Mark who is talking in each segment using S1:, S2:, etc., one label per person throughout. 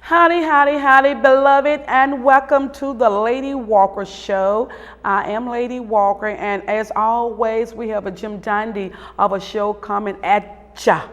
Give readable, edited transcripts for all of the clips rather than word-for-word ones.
S1: Howdy, howdy, howdy, beloved, and welcome to the Lady Walker Show. I am Lady Walker, and as always, we have a Jim Dandy of a show coming at ya.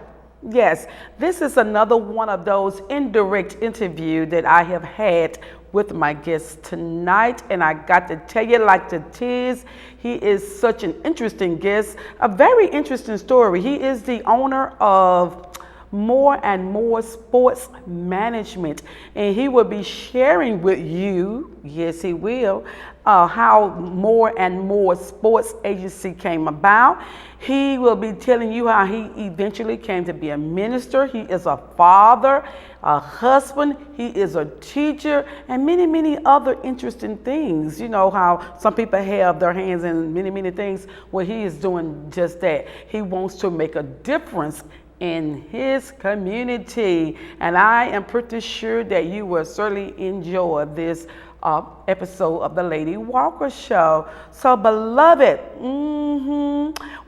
S1: Yes, this is another one of those indirect interviews that I have had with my guest tonight, and I got to tell you like the tease, he is such an interesting guest, a very interesting story. He is the owner of More and More Sports Management, and he will be sharing with you, yes he will, how More and More Sports Agency came about. He will be telling you how he eventually came to be a minister. He is a father, a husband, he is a teacher, and many other interesting things. You know how some people have their hands in many things. Well, he is doing just that. He wants to make a difference in his community, and I am pretty sure that you will certainly enjoy this episode of the Lady Walker Show. So, beloved,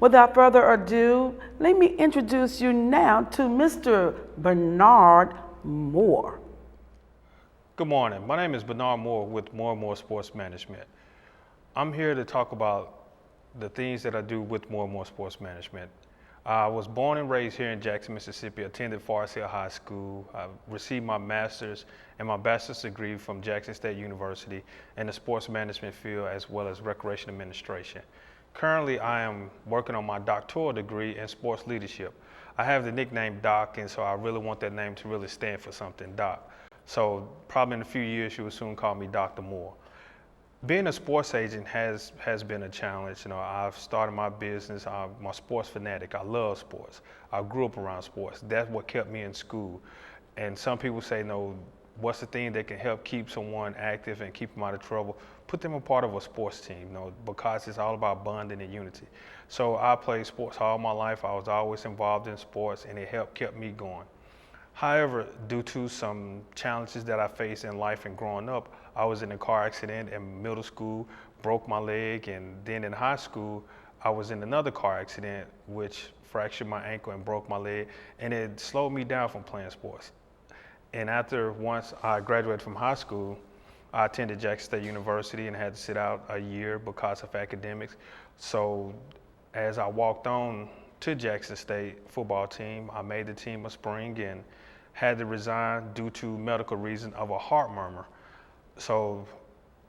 S1: without further ado, let me introduce you now to Mr. Bernard Moore.
S2: Good morning. My name is Bernard Moore with More and More Sports Management. I'm here to talk about the things that I do with More and More Sports Management. I was born and raised here in Jackson, Mississippi, attended Forest Hill High School. I received my master's and my bachelor's degree from Jackson State University in the sports management field as well as recreation administration. Currently, I am working on my doctoral degree in sports leadership. I have the nickname Doc, and so I really want that name to really stand for something, Doc. So probably in a few years, you will soon call me Dr. Moore. Being a sports agent has been a challenge. You know, I've started my business. I'm a sports fanatic. I love sports. I grew up around sports. That's what kept me in school. And some people say, no, what's the thing that can help keep someone active and keep them out of trouble? Put them a part of a sports team, you know, because it's all about bonding and unity. So I played sports all my life. I was always involved in sports, and it kept me going. However, due to some challenges that I faced in life and growing up, I was in a car accident in middle school, broke my leg, and then in high school, I was in another car accident which fractured my ankle and broke my leg, and it slowed me down from playing sports. And once I graduated from high school, I attended Jackson State University and had to sit out a year because of academics. So as I walked on to Jackson State football team, I made the team a spring and had to resign due to medical reason of a heart murmur. So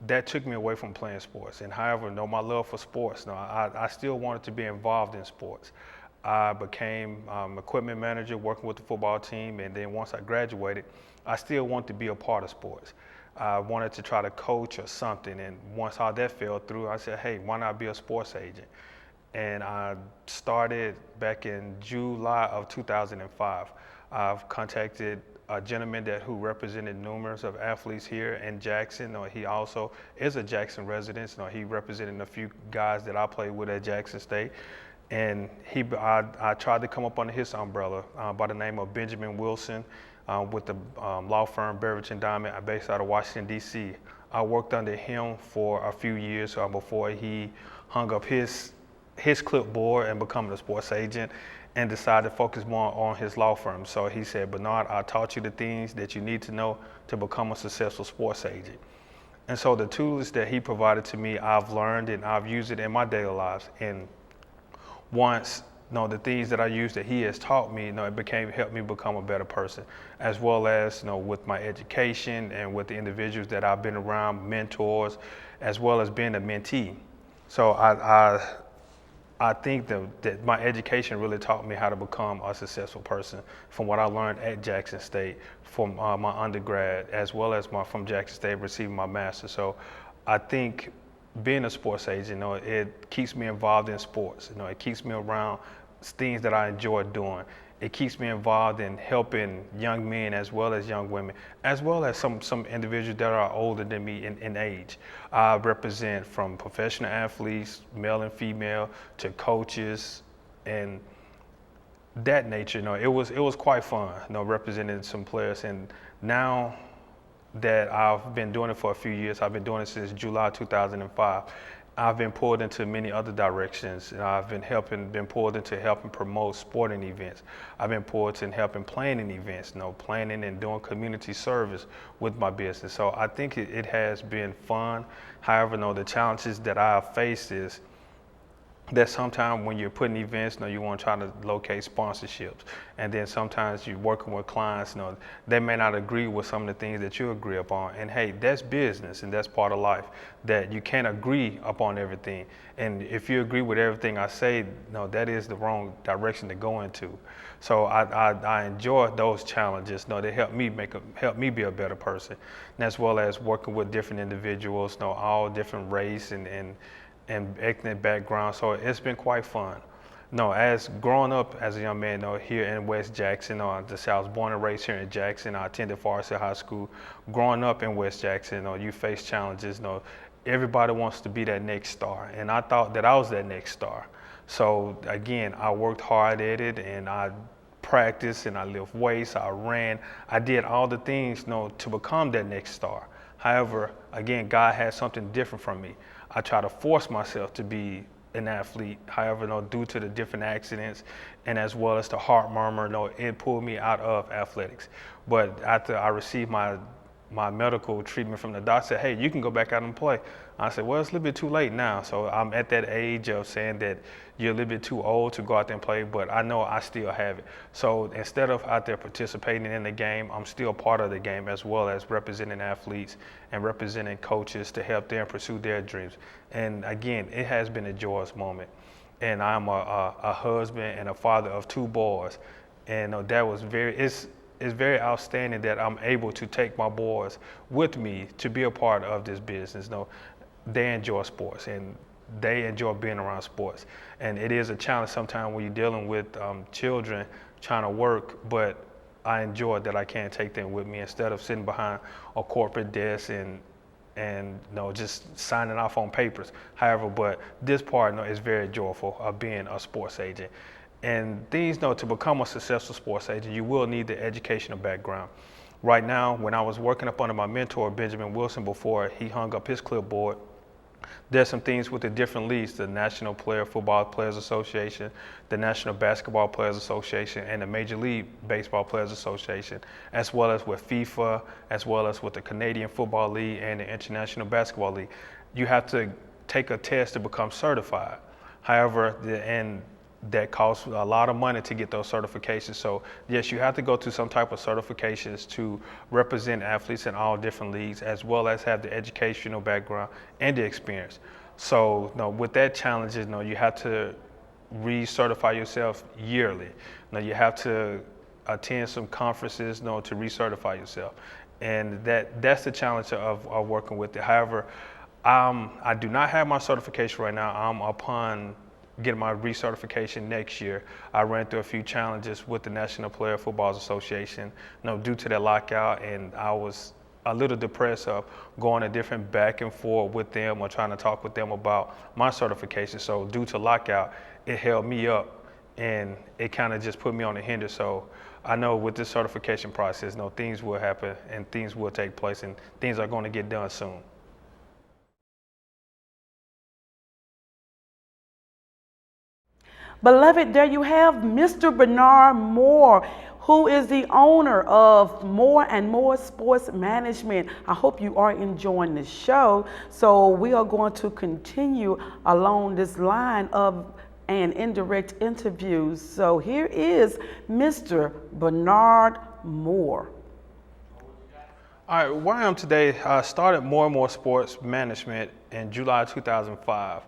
S2: that took me away from playing sports. And however, my love for sports, I still wanted to be involved in sports. I became equipment manager working with the football team, and then once I graduated, I still wanted to be a part of sports. I wanted to try to coach or something, and once all that fell through, I said, hey, why not be a sports agent? And I started back in July of 2005. I've contacted a gentleman who represented numerous of athletes here in Jackson. He also is a Jackson resident. He represented a few guys that I played with at Jackson State. And I tried to come up under his umbrella by the name of Benjamin Wilson with the law firm Beveridge and Diamond based out of Washington, D.C. I worked under him for a few years before he hung up his clipboard and becoming a sports agent and decided to focus more on his law firm. So he said, Bernard, I taught you the things that you need to know to become a successful sports agent. And so the tools that he provided to me, I've learned and I've used it in my daily lives. And once the things that I used that he has taught me, it helped me become a better person, as well as with my education and with the individuals that I've been around, mentors, as well as being a mentee. So I think that my education really taught me how to become a successful person from what I learned at Jackson State from my undergrad, as well as from Jackson State receiving my master's. So I think being a sports agent, it keeps me involved in sports. It keeps me around things that I enjoy doing. It keeps me involved in helping young men as well as young women, as well as some individuals that are older than me in age. I represent from professional athletes, male and female, to coaches and that nature. It was quite fun, representing some players. And now that I've been doing it for a few years, I've been doing it since July 2005. I've been pulled into many other directions. I've been pulled into helping promote sporting events. I've been pulled in helping planning events, planning and doing community service with my business. So I think it has been fun. However, the challenges that I have faced is that sometimes when you're putting events, you want to try to locate sponsorships, and then sometimes you're working with clients, they may not agree with some of the things that you agree upon. And hey, that's business, and that's part of life. That you can't agree upon everything. And if you agree with everything I say, that is the wrong direction to go into. So I enjoy those challenges. They help me be a better person, and as well as working with different individuals, all different race and ethnic background. So it's been quite fun. As growing up as a young man, here in West Jackson, I was born and raised here in Jackson. I attended Forest Hill High School. Growing up in West Jackson, you face challenges. Everybody wants to be that next star, and I thought that I was that next star. So again, I worked hard at it, and I practiced, and I lift weights, I ran, I did all the things, to become that next star. However, again, God had something different from me. I try to force myself to be an athlete. However, due to the different accidents and as well as the heart murmur, it pulled me out of athletics. But after I received my medical treatment from the doctor, said, hey, you can go back out and play. I said, well, it's a little bit too late now. So I'm at that age of saying that you're a little bit too old to go out there and play, but I know I still have it. So instead of out there participating in the game, I'm still part of the game, as well as representing athletes and representing coaches to help them pursue their dreams. And again, it has been a joyous moment. And I'm a husband and a father of 2 boys. And that was it's very outstanding that I'm able to take my boys with me to be a part of this business. They enjoy sports, and they enjoy being around sports. And it is a challenge sometimes when you're dealing with children trying to work, but I enjoy that I can take them with me instead of sitting behind a corporate desk and just signing off on papers. However, but this part is very joyful of being a sports agent. And things, to become a successful sports agent, you will need the educational background. Right now, when I was working up under my mentor, Benjamin Wilson, before he hung up his clipboard, there's some things with the different leagues, the National Football Players Association, the National Basketball Players Association, and the Major League Baseball Players Association, as well as with FIFA, as well as with the Canadian Football League and the International Basketball League. You have to take a test to become certified. However, that costs a lot of money to get those certifications. So yes, you have to go through some type of certifications to represent athletes in all different leagues, as well as have the educational background and the experience. So with that challenge, you have to recertify yourself yearly. You have to attend some conferences, to recertify yourself. And that's the challenge of working with it. However, I do not have my certification right now. I'm upon getting my recertification next year. I ran through a few challenges with the National Player Football Association, due to that lockout, and I was a little depressed of going a different back and forth with them or trying to talk with them about my certification. So due to lockout, it held me up, and it kind of just put me on the hinder. So I know with this certification process, things will happen and things will take place, and things are going to get done soon.
S1: Beloved, there you have Mr. Bernard Moore, who is the owner of More and More Sports Management. I hope you are enjoying the show. So we are going to continue along this line of and indirect interviews. So here is Mr. Bernard Moore.
S2: All right, where I am today, I started More and More Sports Management in July 2005.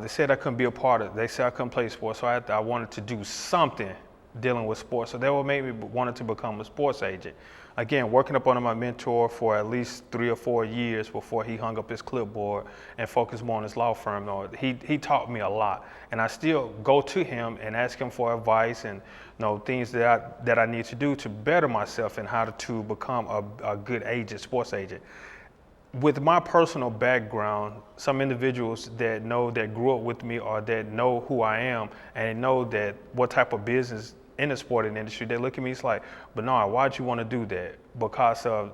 S2: They said I couldn't be a part of it. They said I couldn't play sports, so I wanted to do something dealing with sports. So that what made me wanted to become a sports agent. Again, working up under my mentor for at least 3 or 4 years before he hung up his clipboard and focused more on his law firm. He taught me a lot, and I still go to him and ask him for advice and things that I need to do to better myself and how to become a good agent, sports agent. With my personal background, some individuals that grew up with me or that know who I am and know that what type of business in the sporting industry, they look at me, it's like, Bernard, why'd you want to do that? Because of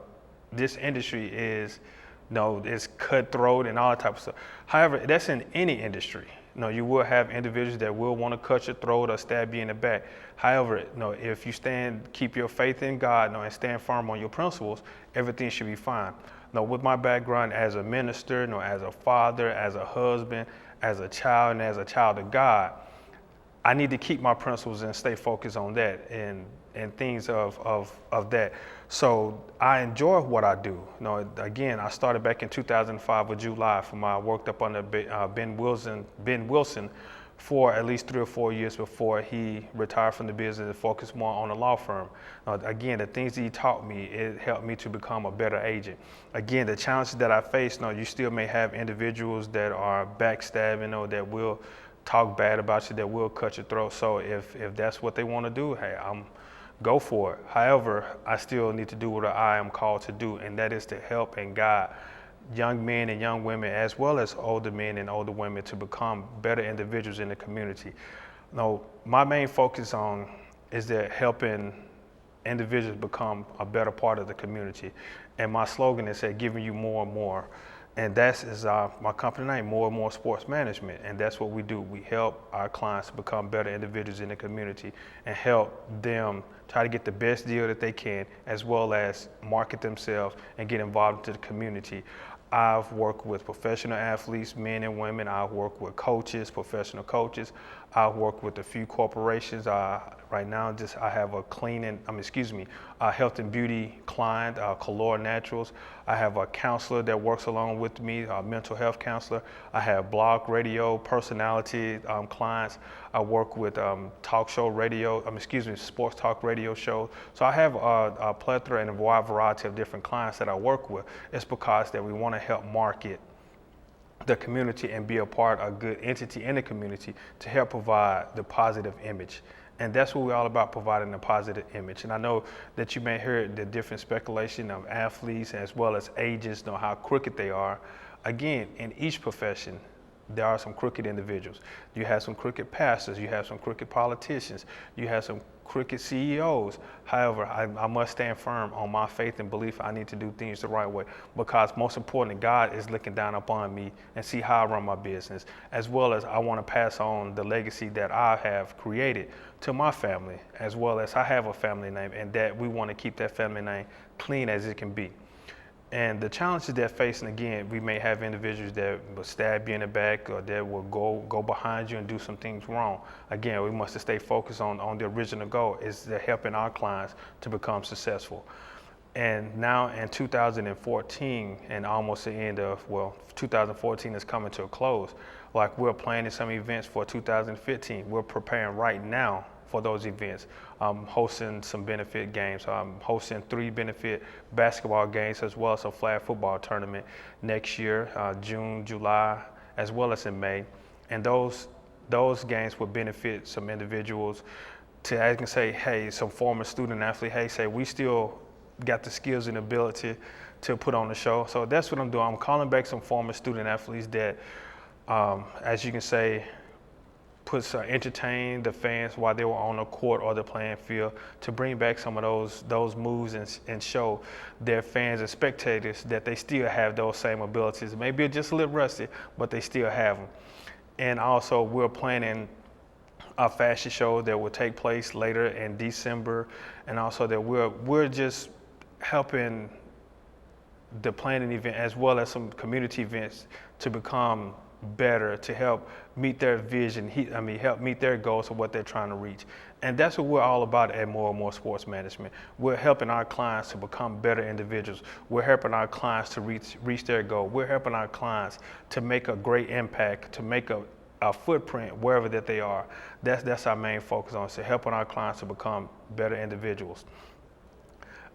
S2: this industry is No, it's cutthroat and all that type of stuff. However, that's in any industry. You will have individuals that will want to cut your throat or stab you in the back. However, if you keep your faith in God, and stand firm on your principles, everything should be fine. With my background as a minister, as a father, as a husband, as a child, and as a child of God, I need to keep my principles and stay focused on that and things of that. So I enjoy what I do. Again, I started back in 2005 with July. I worked up under Ben Wilson for at least 3 or 4 years before he retired from the business and focused more on the law firm. Again, the things he taught me, it helped me to become a better agent. Again, the challenges that I face, you still may have individuals that are backstabbing or that will talk bad about you, that will cut your throat. So if that's what they want to do, hey, go for it. However, I still need to do what I am called to do, and that is to help and guide young men and young women, as well as older men and older women, to become better individuals in the community. My main focus is that helping individuals become a better part of the community. And my slogan is that giving you more and more. And that is my company name, More and More Sports Management. And that's what we do. We help our clients become better individuals in the community and help them try to get the best deal that they can, as well as market themselves and get involved into the community. I've worked with professional athletes, men and women. I've worked with coaches, professional coaches. I've worked with a few corporations. Right now, I have a health and beauty client, Color Naturals. I have a counselor that works along with me, a mental health counselor. I have blog radio personality clients. I work with talk show radio, sports talk radio shows. So I have a plethora and a wide variety of different clients that I work with. It's because that we want to help market the community and be a good entity in the community to help provide the positive image. And that's what we're all about, providing a positive image. And I know that you may hear the different speculation of athletes as well as agents, how crooked they are. Again, in each profession, there are some crooked individuals. You have some crooked pastors, you have some crooked politicians, you have some crooked CEOs. However, I must stand firm on my faith and belief. I need to do things the right way, because most importantly, God is looking down upon me and see how I run my business, as well as I want to pass on the legacy that I have created to my family, as well as I have a family name, and that we want to keep that family name clean as it can be. And the challenges they're facing, again, we may have individuals that will stab you in the back, or that will go behind you and do some things wrong. Again, we must stay focused on the original goal, is that helping our clients to become successful. And now in 2014, and almost the end of, 2014 is coming to a close. Like, we're planning some events for 2015. We're preparing right now for those events. I'm hosting some benefit games. I'm hosting 3 benefit basketball games, as well as a flag football tournament next year, June, July, as well as in May. And those games will benefit some individuals to, I can say, hey, some former student athlete, hey, say, we still got the skills and ability to put on the show. So that's what I'm doing. I'm calling back some former student athletes that, as you can say, entertain the fans while they were on the court or the playing field, to bring back some of those moves and show their fans and spectators that they still have those same abilities. Maybe just a little rusty, but they still have them. And also, we're planning a fashion show that will take place later in December, and also that we're just helping the planning event as well as some community events to become better, to help meet their vision, help meet their goals of what they're trying to reach. And that's what we're all about at More and More Sports Management. We're helping our clients to become better individuals. We're helping our clients to reach their goal. We're helping our clients to make a great impact, to make a footprint wherever that they are. That's our main focus on, so helping our clients to become better individuals.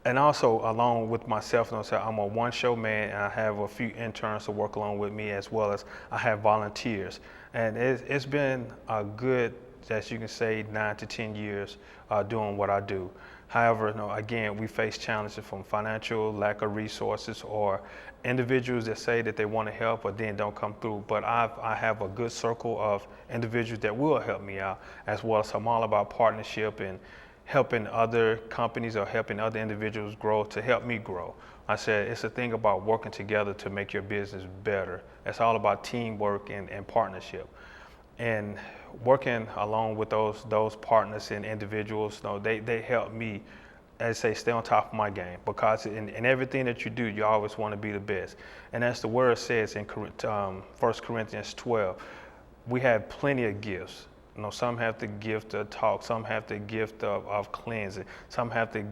S2: And also, along with myself, I'm a one-show man, and I have a few interns to work along with me, as well as I have volunteers. And it's been a good, as you can say, 9 to 10 years doing what I do. However, again, we face challenges from financial, lack of resources, or individuals that say that they want to help but then don't come through. But I have a good circle of individuals that will help me out, as well as I'm all about partnership and helping other companies or helping other individuals grow to help me grow. I said it's a thing about working together to make your business better. It's all about teamwork and partnership. And working along with those partners and individuals, they help me, as I say, stay on top of my game, because in everything that you do, you always want to be the best. And as the word says in 1 Corinthians 12, we have plenty of gifts. Some have the gift of talk, some have the gift of cleansing, some have the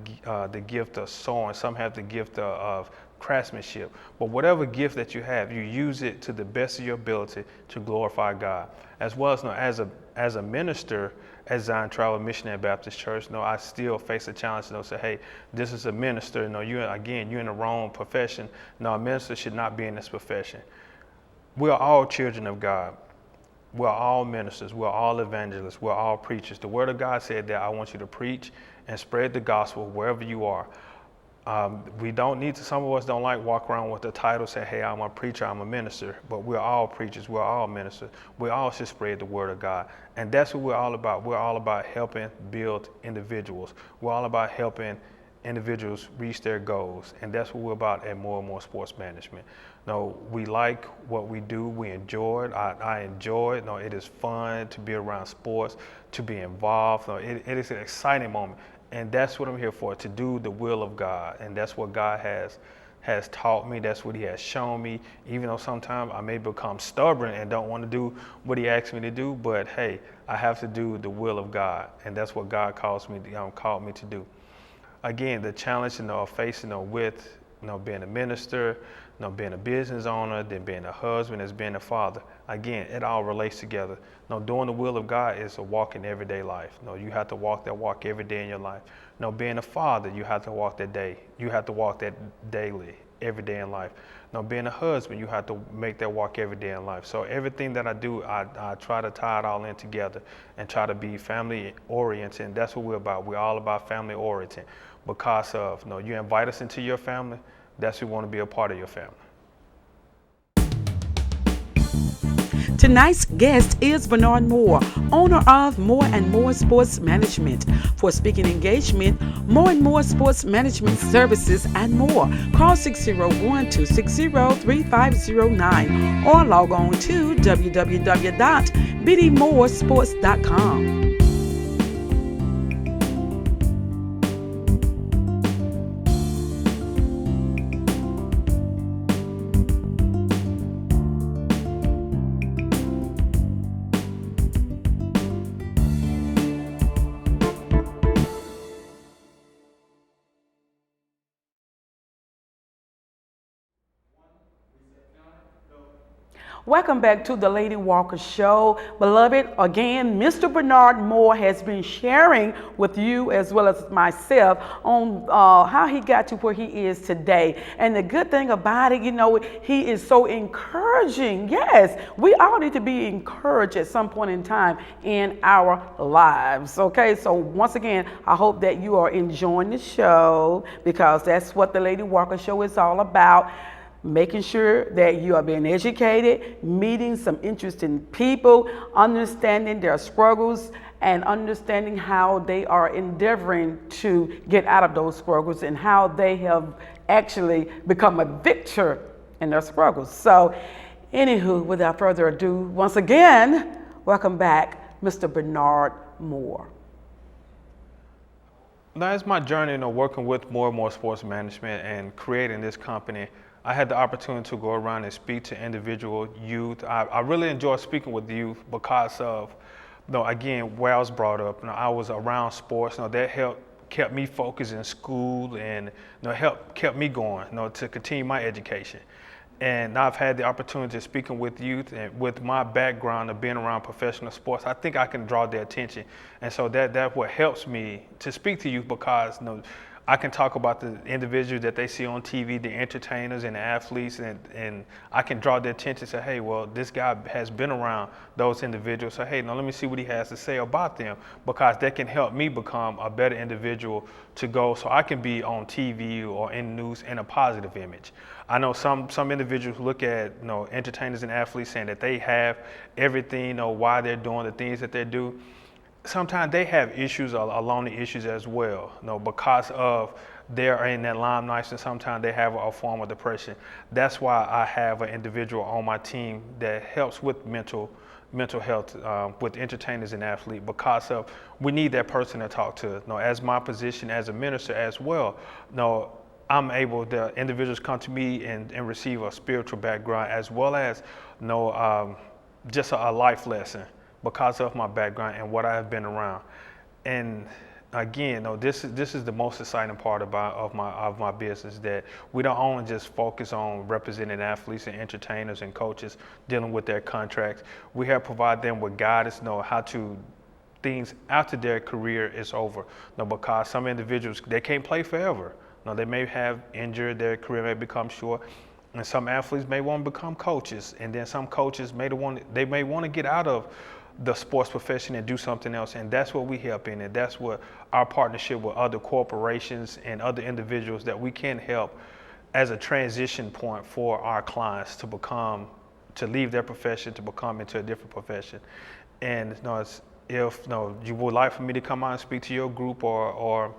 S2: gift of sewing, some have the gift of craftsmanship. But whatever gift that you have, you use it to the best of your ability to glorify God. As well as a minister at Zion Travel Missionary Baptist Church, I still face a challenge. Say, hey, this is a minister. You're in the wrong profession. No, a minister should not be in this profession. We are all children of God. We're all ministers. We're all evangelists. We're all preachers. The Word of God said that I want you to preach and spread the gospel wherever you are. We don't need to, some of us don't like walk around with the title, say, hey, I'm a preacher, I'm a minister, but we're all preachers, we're all ministers. We all should spread the Word of God. And that's what we're all about. We're all about helping build individuals. We're all about helping individuals reach their goals. And that's what we're about at More and More Sports Management. We like what we do. We enjoy it. I enjoy it. It is fun to be around sports, to be involved. It is an exciting moment. And that's what I'm here for, to do the will of God. And that's what God has taught me. That's what He has shown me. Even though sometimes I may become stubborn and don't want to do what He asks me to do, but hey, I have to do the will of God. And that's what God called me to do. Again, the challenge of facing with being a minister, being a business owner, then being a husband, as being a father. Again, it all relates together. Doing the will of God is a walk in everyday life. You have to walk that walk every day in your life. Being a father, you have to walk that day. You have to walk that daily, every day in life. Being a husband, you have to make that walk every day in life. So everything that I do, I try to tie it all in together and try to be family oriented. And that's what we're about. We're all about family oriented. Because of, you invite us into your family, that's who want to be a part of your family.
S1: Tonight's guest is Bernard Moore, owner of More and More Sports Management. For speaking engagement, More and More Sports Management Services and more. Call 601-260-3509 or log on to www.bdmoresports.com. Welcome back to the Lady Walker Show. Beloved, again, Mr. Bernard Moore has been sharing with you as well as myself on how he got to where he is today. And the good thing about it, he is so encouraging. Yes, we all need to be encouraged at some point in time in our lives. Okay, so once again, I hope that you are enjoying the show, because that's what the Lady Walker Show is all about. Making sure that you are being educated, meeting some interesting people, understanding their struggles, and understanding how they are endeavoring to get out of those struggles and how they have actually become a victor in their struggles. So, anywho, without further ado, once again, welcome back, Mr. Bernard Moore.
S2: Now, it's my journey, working with More and More Sports Management and creating this company. I had the opportunity to go around and speak to individual youth. I really enjoy speaking with youth because of, again, where I was brought up. I was around sports. That kept me focused in school and kept me going, to continue my education. And I've had the opportunity of speaking with youth, and with my background of being around professional sports, I think I can draw their attention. And so that's what helps me to speak to youth, because I can talk about the individuals that they see on TV, the entertainers and the athletes, and I can draw their attention and say, hey, well, this guy has been around those individuals. So, hey, now let me see what he has to say about them, because that can help me become a better individual to go so I can be on TV or in the news in a positive image. I know some individuals look at entertainers and athletes saying that they have everything, why they're doing the things that they do. sometimes they have issues along the issues as well, because of they're in that limelight, and sometimes they have a form of depression. That's why I have an individual on my team that helps with mental health with entertainers and athletes, because of we need that person to talk to. As my position as a minister as well, I'm able, the individuals come to me and receive a spiritual background as well as just a life lesson because of my background and what I have been around. And again, this is the most exciting part of my business, that we don't only just focus on representing athletes and entertainers and coaches dealing with their contracts. We have provided them with guidance, how to things after their career is over. Because some individuals, they can't play forever. They may have injured, their career may become short, and some athletes may want to become coaches, and then some coaches may want to get out of the sports profession and do something else, and that's what we help in, and that's what our partnership with other corporations and other individuals that we can help as a transition point for our clients to leave their profession to become into a different profession. And if you would like for me to come out and speak to your group or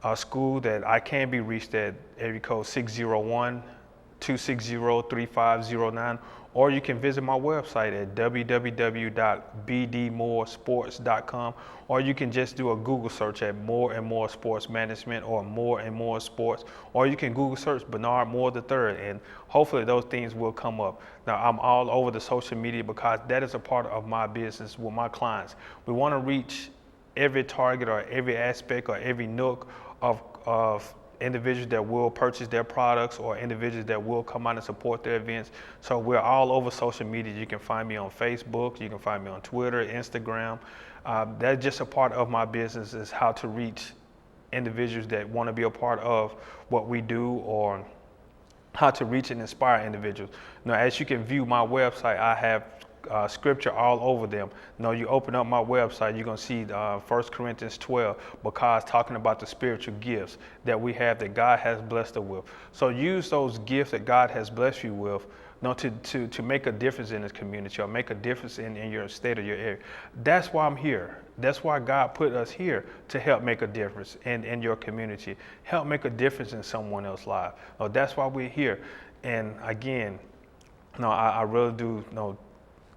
S2: a school, that I can be reached at area code 601-260-3509, or you can visit my website at www.bdmoresports.com, or you can just do a Google search at More and More Sports Management or More and More Sports, or you can Google search Bernard Moore III, and hopefully those things will come up. Now, I'm all over the social media because that is a part of my business with my clients. We want to reach every target or every aspect or every nook of individuals that will purchase their products or individuals that will come out and support their events. So we're all over social media. You can find me on Facebook, you can find me on Twitter, Instagram. That's just a part of my business, is how to reach individuals that want to be a part of what we do, or how to reach and inspire individuals. As you can view my website, I have scripture all over them. You open up my website, you're going to see 1 Corinthians 12, because talking about the spiritual gifts that we have, that God has blessed us with. So use those gifts that God has blessed you with, to make a difference in this community, or make a difference in your state or your area. That's why I'm here. That's why God put us here, to help make a difference in your community, help make a difference in someone else's life. That's why we're here. And again, I really do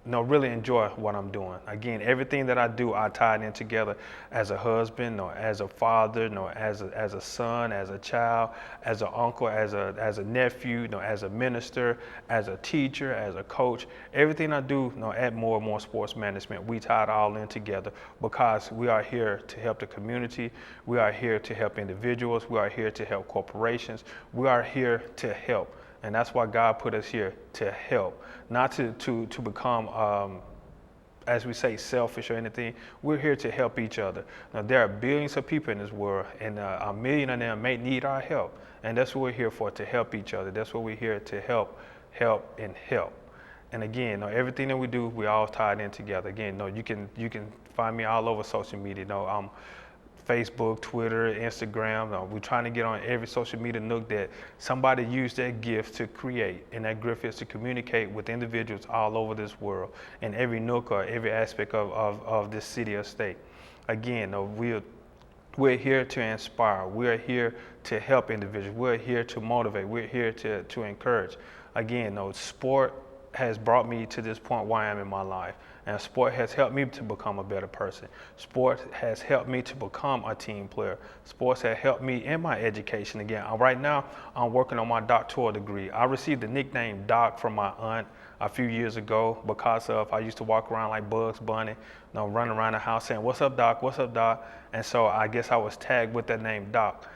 S2: really enjoy what I'm doing. Again, everything that I do, I tie it in together as a husband, as a father, as a son, as a child, as an uncle, as a nephew, as a minister, as a teacher, as a coach. Everything I do, at More and More Sports Management, we tie it all in together, because we are here to help the community. We are here to help individuals. We are here to help corporations. We are here to help. And that's why God put us here, to help, not to become, as we say, selfish or anything. We're here to help each other. Now, there are billions of people in this world, and a million of them may need our help. And that's what we're here for, to help each other. That's what we're here to help. And again, everything that we do, we all tied in together. Again, you can find me all over social media. Facebook, Twitter, Instagram. We're trying to get on every social media nook that somebody used their gift to create, and that gift is to communicate with individuals all over this world, in every nook or every aspect of this city or state. Again, we're here to inspire. We're here to help individuals. We're here to motivate. We're here to encourage. Again, sport has brought me to this point where I am in my life. And sport has helped me to become a better person. Sport has helped me to become a team player. Sports has helped me in my education. Again, right now, I'm working on my doctoral degree. I received the nickname Doc from my aunt a few years ago, because I used to walk around like Bugs Bunny, running around the house saying, "What's up, Doc? What's up, Doc?" And so I guess I was tagged with that name, Doc.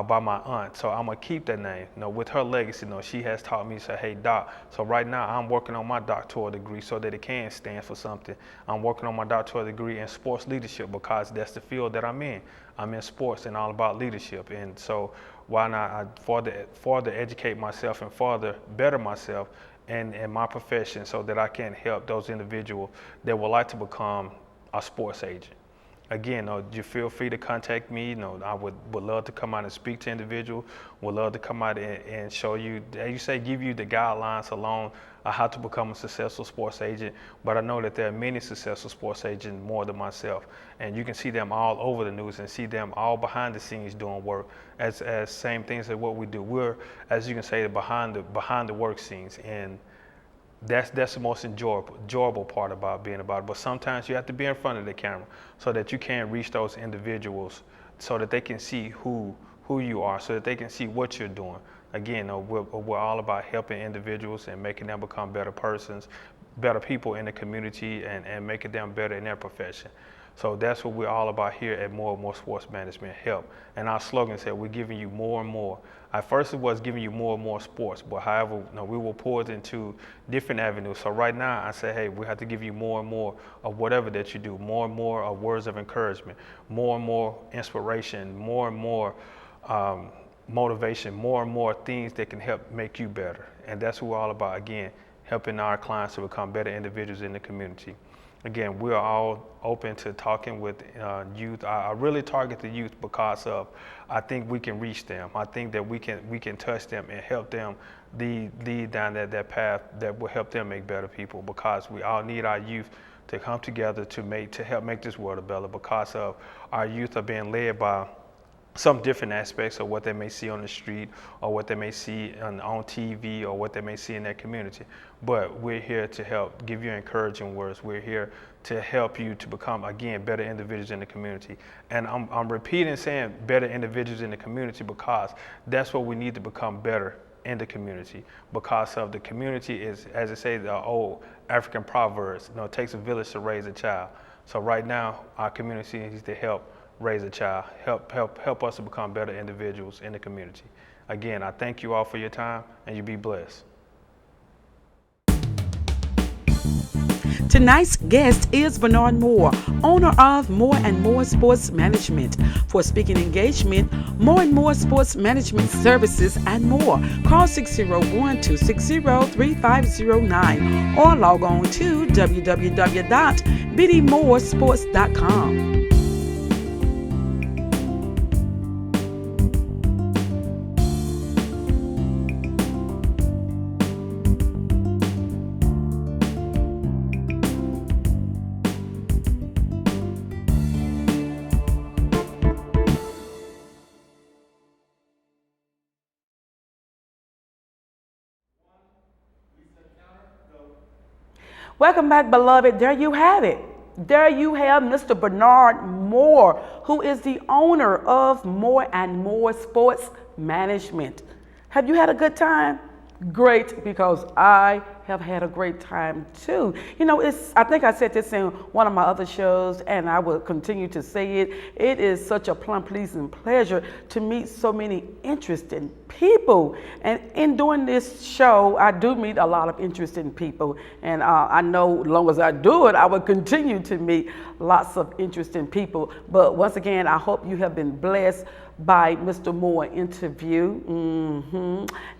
S2: By my aunt, so I'm gonna keep that name. With her legacy, she has taught me to say, "Hey, Doc." So right now, I'm working on my doctoral degree so that it can stand for something. I'm working on my doctoral degree in sports leadership, because that's the field that I'm in. I'm in sports and all about leadership, and so why not I further educate myself and further better myself in my profession, so that I can help those individuals that would like to become a sports agent. again, you feel free to contact me. I would love to come out and speak to individuals. Would love to come out and show you, as you say, give you the guidelines along how to become a successful sports agent. But I know that there are many successful sports agents more than myself, and you can see them all over the news and see them all behind the scenes doing work as same things as what we do. We're, as you can say, behind the work scenes, and that's the most enjoyable part about being about it. But sometimes you have to be in front of the camera so that you can reach those individuals, so that they can see who you are, so that they can see what you're doing. Again, we're all about helping individuals and making them become better persons, better people in the community, and making them better in their profession. So that's what we're all about here at More and More Sports Management, help. And our slogan said, we're giving you more and more. At first it was giving you more and more sports, but however, we will pour it into different avenues. So right now I say, hey, we have to give you more and more of whatever that you do, more and more of words of encouragement, more and more inspiration, more and more motivation, more and more things that can help make you better. And that's what we're all about, again, helping our clients to become better individuals in the community. Again, we're all open to talking with youth. I really target the youth because I think we can reach them. I think that we can touch them and help them lead down that path that will help them make better people, because we all need our youth to come together to help make this world a better, because of our youth are being led by some different aspects of what they may see on the street, or what they may see on TV, or what they may see in their community. But we're here to help give you encouraging words. We're here to help you to become, again, better individuals in the community. And I'm repeating saying better individuals in the community, because that's what we need to become better in the community, because of the community is, as I say, the old African proverbs, it takes a village to raise a child. So right now, our community needs to help raise a child, help us to become better individuals in the community. Again, I thank you all for your time, and you be blessed.
S1: Tonight's guest is Bernard Moore, owner of More and More Sports Management. For speaking engagement, More and More Sports Management Services and more, call 601-260-3509 or log on to www.bdmoresports.com. Welcome back, beloved. There you have it. There you have Mr. Bernard Moore, who is the owner of More and More Sports Management. Have you had a good time? Great, because I have had a great time too. I think I said this in one of my other shows, and I will continue to say it. It is such a plum pleasing pleasure to meet so many interesting people. And in doing this show, I do meet a lot of interesting people. And I know as long as I do it, I will continue to meet lots of interesting people. But once again, I hope you have been blessed by Mr. Moore interview.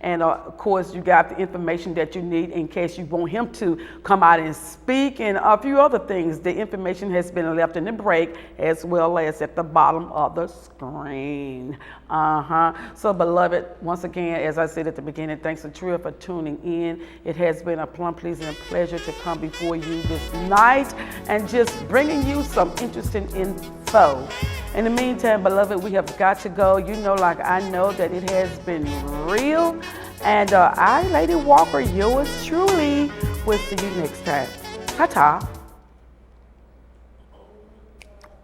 S1: And of course, you got the information that you need in case you want him to come out and speak, and a few other things. The information has been left in the break, as well as at the bottom of the screen. So beloved, once again, as I said at the beginning, thanks to Tria for tuning in. It has been a plum pleasing pleasure to come before you this night and just bringing you some interesting info. In the meantime, beloved, we have got to go. Like I know that it has been real. And I, Lady Walker, yours truly, will see you next time. Ta-ta.